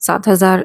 7000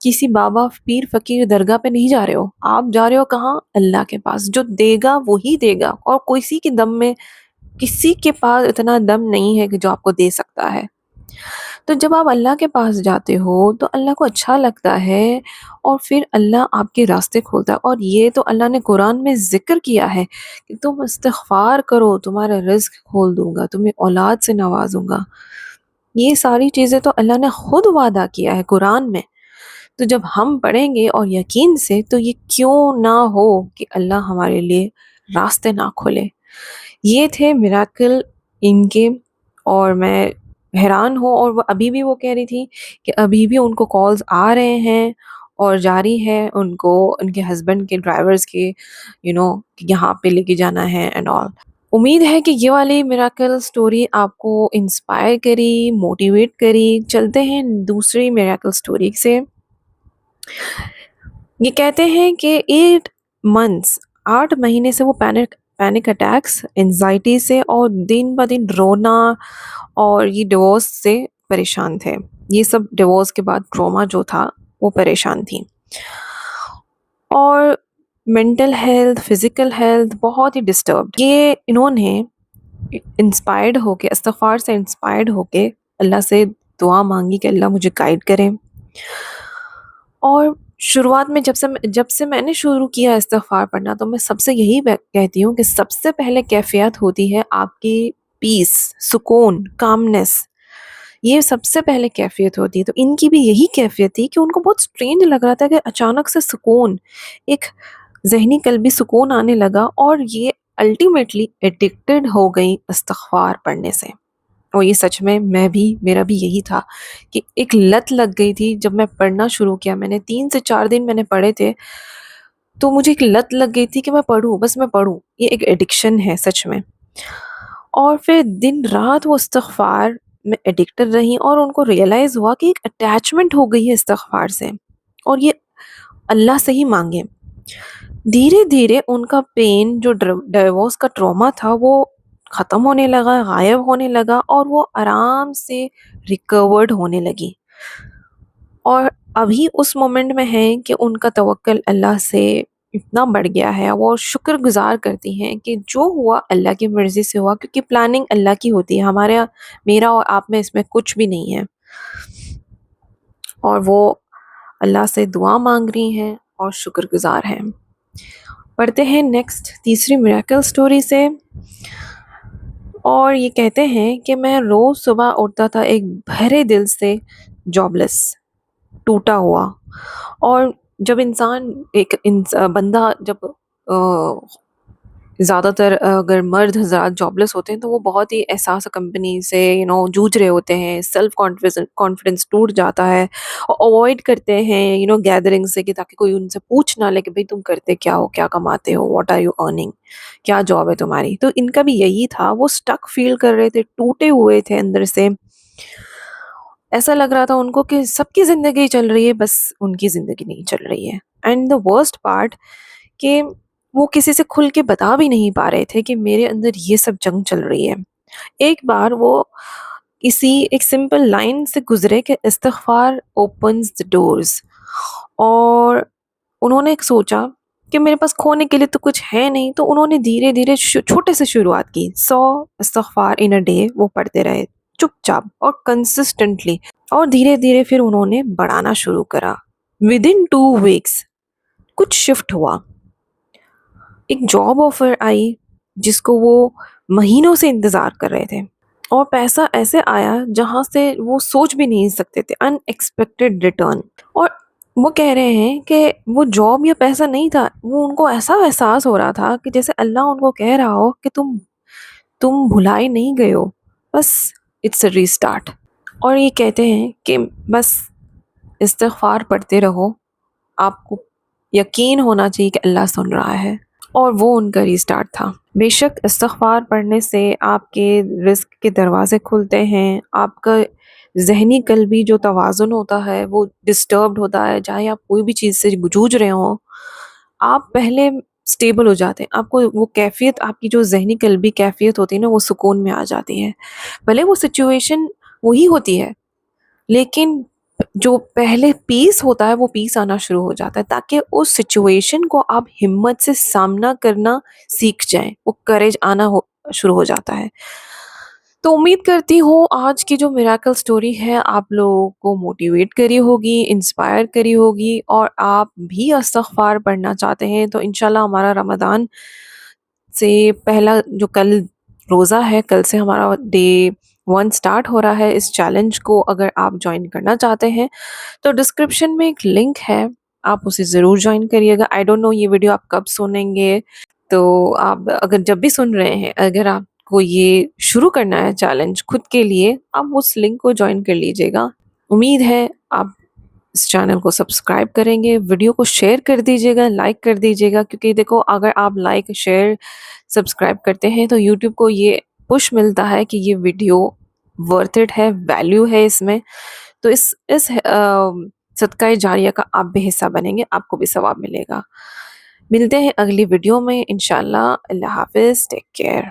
کسی بابا پیر فقیر درگاہ پہ نہیں جا رہے ہو، آپ جا رہے ہو کہاں؟ اللہ کے پاس، جو دے گا وہی دے گا، اور کسی کے دم میں، کسی کے پاس اتنا دم نہیں ہے کہ جو آپ کو دے سکتا ہے۔ تو جب آپ اللہ کے پاس جاتے ہو تو اللہ کو اچھا لگتا ہے، اور پھر اللہ آپ کے راستے کھولتا ہے۔ اور یہ تو اللہ نے قرآن میں ذکر کیا ہے کہ تم استغفار کرو، تمہارا رزق کھول دوں گا، تمہیں اولاد سے نوازوں گا۔ یہ ساری چیزیں تو اللہ نے خود وعدہ کیا ہے قرآن میں۔ تو جب ہم پڑھیں گے اور یقین سے، تو یہ کیوں نہ ہو کہ اللہ ہمارے لیے راستے نہ کھولے۔ یہ تھے میراکل ان کے، اور میں حیران ہوں، اور وہ ابھی بھی وہ کہہ رہی تھی کہ ابھی بھی ان کو کالز آ رہے ہیں اور جاری ہے ان کو ان کے ہسبینڈ کے ڈرائیورز کے، کہ یہاں پہ لے کے جانا ہے اینڈ آل۔ امید ہے کہ یہ والی میراکل سٹوری آپ کو انسپائر کری، موٹیویٹ کری۔ چلتے ہیں دوسری میراکل سٹوری سے۔ یہ کہتے ہیں کہ 8 months، 8 مہینے سے وہ پینک اٹیکس، انزائٹی سے اور دن بہ دن رونا اور یہ ڈیورس سے پریشان تھے۔ یہ سب ڈیورس کے بعد ٹراما جو تھا وہ پریشان تھی، اور مینٹل ہیلتھ، فزیکل ہیلتھ بہت ہی ڈسٹربڈ۔ یہ انہوں نے انسپائرڈ ہو کے، استغفار سے انسپائرڈ ہو کے اللہ سے دعا مانگی کہ اللہ مجھے گائیڈ کرے۔ اور شروعات میں جب سے میں نے شروع کیا استغفار پڑھنا، تو میں سب سے یہی کہتی ہوں کہ سب سے پہلے کیفیت ہوتی ہے آپ کی پیس، سکون، کامنس۔ یہ سب سے پہلے کیفیت ہوتی ہے۔ تو ان کی بھی یہی کیفیت تھی کہ ان کو بہت سٹرینج لگ رہا تھا کہ اچانک سے سکون، ایک ذہنی قلبی سکون آنے لگا، اور یہ الٹیمیٹلی ایڈکٹڈ ہو گئی استغفار پڑھنے سے۔ اور یہ سچ میں میرا بھی یہی تھا کہ ایک لت لگ گئی تھی۔ جب میں پڑھنا شروع کیا، میں نے 3 سے 4 دن میں نے پڑھے تھے، تو مجھے ایک لت لگ گئی تھی کہ میں پڑھوں، بس میں پڑھوں۔ یہ ایک ایڈکشن ہے سچ میں۔ اور پھر دن رات وہ استغفار میں ایڈکٹڈ رہی، اور ان کو ریئلائز ہوا کہ ایک اٹیچمنٹ ہو گئی ہے استغفار سے، اور یہ اللہ سے ہی مانگے۔ دھیرے دھیرے ان کا پین، جو ڈیورس کا ٹراما تھا، وہ ختم ہونے لگا، غائب ہونے لگا، اور وہ آرام سے ریکورڈ ہونے لگی۔ اور ابھی اس مومنٹ میں ہے کہ ان کا توکل اللہ سے اتنا بڑھ گیا ہے، وہ شکر گزار کرتی ہیں کہ جو ہوا اللہ کی مرضی سے ہوا، کیونکہ پلاننگ اللہ کی ہوتی ہے، میرا اور آپ میں اس میں کچھ بھی نہیں ہے۔ اور وہ اللہ سے دعا مانگ رہی ہیں اور شکر گزار ہیں۔ پڑھتے ہیں نیکسٹ تیسری میراکل سٹوری سے۔ اور یہ کہتے ہیں کہ میں روز صبح اٹھتا تھا ایک بھرے دل سے، جاب لیس، ٹوٹا ہوا۔ اور جب بندہ جب زیادہ تر اگر مرد حضرات جاب لیس ہوتے ہیں، تو وہ بہت ہی احساس کمپنی سے جوجھ رہے ہوتے ہیں، سیلف کانفیڈنس ٹوٹ جاتا ہے، اور اوائڈ کرتے ہیں گیدرنگ سے، کہ تاکہ کوئی ان سے پوچھ نہ لے کہ بھئی تم کرتے کیا ہو، کیا کماتے ہو، واٹ آر یو ارننگ، کیا جاب ہے تمہاری۔ تو ان کا بھی یہی تھا، وہ اسٹک فیل کر رہے تھے، ٹوٹے ہوئے تھے اندر سے۔ ایسا لگ رہا تھا ان کو کہ سب کی زندگی چل رہی ہے، بس ان کی زندگی نہیں چل رہی ہے۔ اینڈ دا ورسٹ پارٹ کہ وہ کسی سے کھل کے بتا بھی نہیں پا رہے تھے کہ میرے اندر یہ سب جنگ چل رہی ہے۔ ایک بار وہ ایک سمپل لائن سے گزرے کہ استغفار اوپنز the ڈورز، اور انہوں نے سوچا کہ میرے پاس کھونے کے لیے تو کچھ ہے نہیں، تو انہوں نے دھیرے دھیرے چھوٹے سے شروعات کی۔ 100 استغفار ان اے ڈے وہ پڑھتے رہے، چپ چاپ اور کنسسٹنٹلی، اور دھیرے دھیرے پھر انہوں نے بڑھانا شروع کرا۔ ودن 2 weeks کچھ شفٹ ہوا، ایک جاب آفر آئی جس کو وہ مہینوں سے انتظار کر رہے تھے، اور پیسہ ایسے آیا جہاں سے وہ سوچ بھی نہیں سکتے تھے، ان ایکسپیکٹڈ ریٹرن۔ اور وہ کہہ رہے ہیں کہ وہ جاب یا پیسہ نہیں تھا، وہ ان کو ایسا احساس ہو رہا تھا کہ جیسے اللہ ان کو کہہ رہا ہو کہ تم بھلائے نہیں گئے ہو، بس اٹس اے ریسٹارٹ۔ اور یہ کہتے ہیں کہ بس استغفار پڑھتے رہو، آپ کو یقین ہونا چاہیے کہ اللہ سن رہا ہے، اور وہ ان کا ریسٹارٹ تھا۔ بے شک استغفار پڑھنے سے آپ کے رزق کے دروازے کھلتے ہیں، آپ کا ذہنی قلبی جو توازن ہوتا ہے وہ ڈسٹربڈ ہوتا ہے، چاہے آپ کوئی بھی چیز سے جوجھ رہے ہوں، آپ پہلے سٹیبل ہو جاتے ہیں، آپ کو وہ کیفیت، آپ کی جو ذہنی قلبی کیفیت ہوتی ہے نا، وہ سکون میں آ جاتی ہے۔ بھلے وہ سچویشن وہی ہوتی ہے، لیکن جو پہلے پیس ہوتا ہے وہ پیس آنا شروع ہو جاتا ہے، تاکہ اس سچویشن کو آپ ہمت سے سامنا کرنا سیکھ جائیں، وہ کریج آنا شروع ہو جاتا ہے۔ تو امید کرتی ہوں آج کی جو میراکل سٹوری ہے آپ لوگوں کو موٹیویٹ کری ہوگی، انسپائر کری ہوگی، اور آپ بھی استغفار پڑھنا چاہتے ہیں تو انشاءاللہ ہمارا رمضان سے پہلا جو کل روزہ ہے، کل سے ہمارا ڈے 1 سٹارٹ ہو رہا ہے۔ اس چیلنج کو اگر آپ جوائن کرنا چاہتے ہیں تو ڈسکرپشن میں ایک لنک ہے، آپ اسے ضرور جوائن کریے گا۔ آئی ڈونٹ نو یہ ویڈیو آپ کب سنیں گے، تو آپ اگر جب بھی سن رہے ہیں، اگر آپ کو یہ شروع کرنا ہے چیلنج خود کے لیے، آپ اس لنک کو جوائن کر لیجیے گا۔ امید ہے آپ اس چینل کو سبسکرائب کریں گے، ویڈیو کو شیئر کر دیجیے گا، لائک کر دیجیے گا، کیونکہ دیکھو اگر آپ لائک شیئر سبسکرائب کرتے ہیں تو یوٹیوب کو یہ پش ملتا ہے کہ یہ ویڈیو ورتھ اٹ ہے، ویلیو ہے اس میں، تو اس صدقہ جاریہ کا آپ بھی حصہ بنیں گے، آپ کو بھی ثواب ملے گا۔ ملتے ہیں اگلی ویڈیو میں انشاءاللہ۔ اللہ حافظ، ٹیک کیئر۔